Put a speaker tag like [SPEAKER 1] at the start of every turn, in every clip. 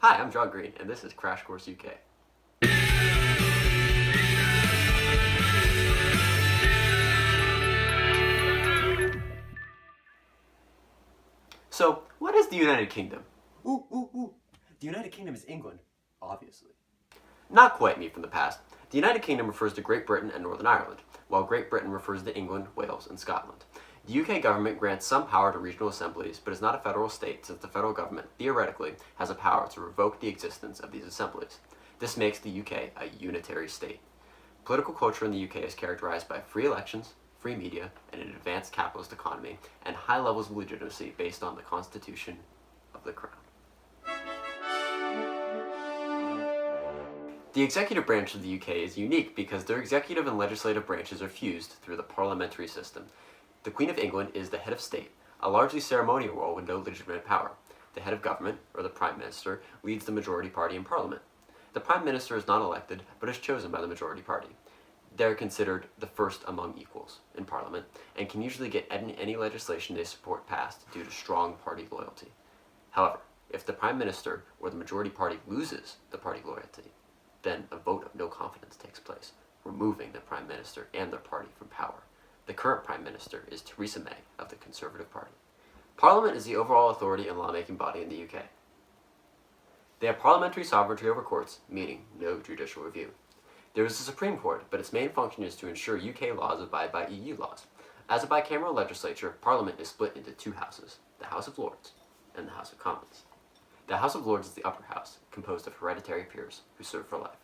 [SPEAKER 1] Hi, I'm John Green, and this is Crash Course UK. So, what is the United Kingdom?
[SPEAKER 2] Ooh. The United Kingdom is England, obviously.
[SPEAKER 1] Not quite me from the past. The United Kingdom refers to Great Britain and Northern Ireland, while Great Britain refers to England, Wales, and Scotland. The UK government grants some power to regional assemblies, but is not a federal state since the federal government, theoretically, has a power to revoke the existence of these assemblies. This makes the UK a unitary state. Political culture in the UK is characterized by free elections, free media, and an advanced capitalist economy, and high levels of legitimacy based on the Constitution of the Crown. The executive branch of the UK is unique because their executive and legislative branches are fused through the parliamentary system. The Queen of England is the head of state, a largely ceremonial role with no legitimate power. The head of government, or the Prime Minister, leads the majority party in Parliament. The Prime Minister is not elected, but is chosen by the majority party. They are considered the first among equals in Parliament, and can usually get any legislation they support passed due to strong party loyalty. However, if the Prime Minister or the majority party loses the party loyalty, then a vote of no confidence takes place, removing the Prime Minister and their party from power. The current Prime Minister is Theresa May of the Conservative Party. Parliament is the overall authority and lawmaking body in the UK. They have parliamentary sovereignty over courts, meaning no judicial review. There is a Supreme Court, but its main function is to ensure UK laws abide by EU laws. As a bicameral legislature, Parliament is split into two houses, the House of Lords and the House of Commons. The House of Lords is the upper house, composed of hereditary peers who serve for life.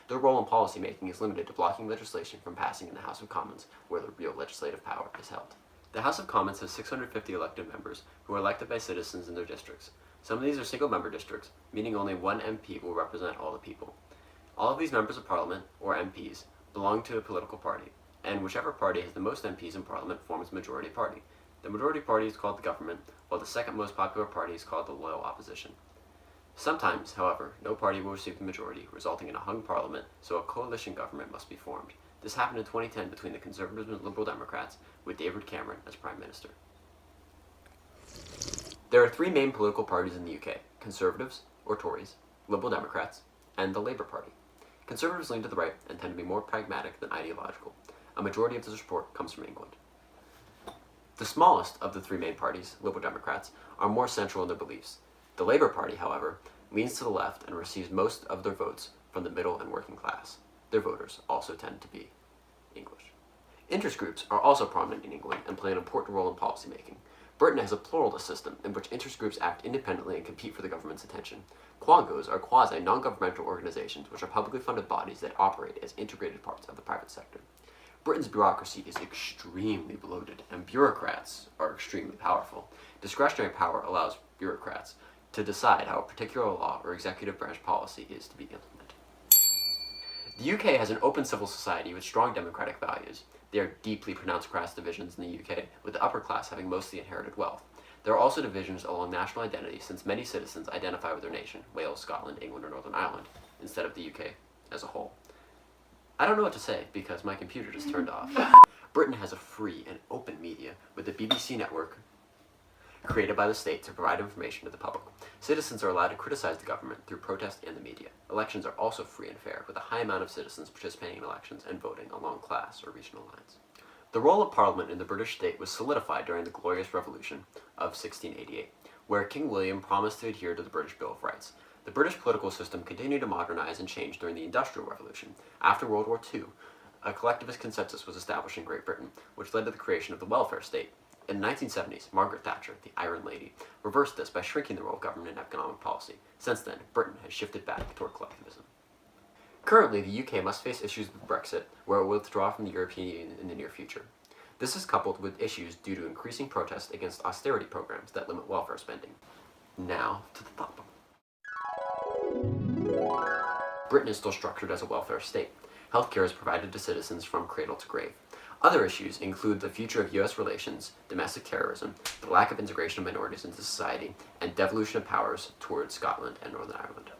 [SPEAKER 1] Their role in policy making is limited to blocking legislation from passing in the House of Commons, where the real legislative power is held. The House of Commons has 650 elected members who are elected by citizens in their districts. Some of these are single-member districts, meaning only one MP will represent all the people. All of these members of Parliament, or MPs, belong to a political party, and whichever party has the most MPs in Parliament forms the majority party. The majority party is called the government, while the second most popular party is called the loyal opposition. Sometimes, however, no party will receive the majority, resulting in a hung parliament, so a coalition government must be formed. This happened in 2010 between the Conservatives and Liberal Democrats, with David Cameron as Prime Minister. There are three main political parties in the UK: Conservatives, or Tories, Liberal Democrats, and the Labour Party. Conservatives lean to the right and tend to be more pragmatic than ideological. A majority of their support comes from England. The smallest of the three main parties, Liberal Democrats, are more central in their beliefs. The Labour Party, however, leans to the left and receives most of their votes from the middle and working class. Their voters also tend to be English. Interest groups are also prominent in England and play an important role in policymaking. Britain has a pluralist system in which interest groups act independently and compete for the government's attention. Quangos are quasi-non-governmental organizations which are publicly funded bodies that operate as integrated parts of the private sector. Britain's bureaucracy is extremely bloated, and bureaucrats are extremely powerful. Discretionary power allows bureaucrats to decide how a particular law or executive branch policy is to be implemented. The UK has an open civil society with strong democratic values. There are deeply pronounced class divisions in the UK, with the upper class having mostly inherited wealth. There are also divisions along national identity, since many citizens identify with their nation, Wales, Scotland, England, or Northern Ireland, instead of the UK as a whole. I don't know what to say because my computer just turned off. Britain has a free and open media, with the BBC network created by the state to provide information to the public. Citizens are allowed to criticize the government through protest and the media. Elections are also free and fair, with a high amount of citizens participating in elections and voting along class or regional lines. The role of Parliament in the British state was solidified during the Glorious Revolution of 1688, where King William promised to adhere to the British Bill of Rights. The British political system continued to modernize and change during the Industrial Revolution. After World War II, a collectivist consensus was established in Great Britain, which led to the creation of the welfare state. In the 1970s, Margaret Thatcher, the Iron Lady, reversed this by shrinking the role of government in economic policy. Since then, Britain has shifted back toward collectivism. Currently, the UK must face issues with Brexit, where it will withdraw from the European Union in the near future. This is coupled with issues due to increasing protests against austerity programs that limit welfare spending. Now to the thought bubble. Britain is still structured as a welfare state. Healthcare is provided to citizens from cradle to grave. Other issues include the future of U.S. relations, domestic terrorism, the lack of integration of minorities into society, and devolution of powers towards Scotland and Northern Ireland.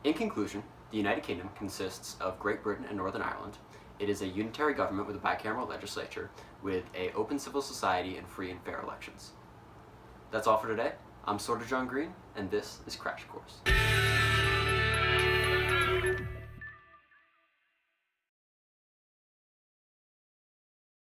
[SPEAKER 1] In conclusion, the United Kingdom consists of Great Britain and Northern Ireland. It is a unitary government with a bicameral legislature, with an open civil society and free and fair elections. That's all for today. I'm Sorta John Green, and this is Crash Course.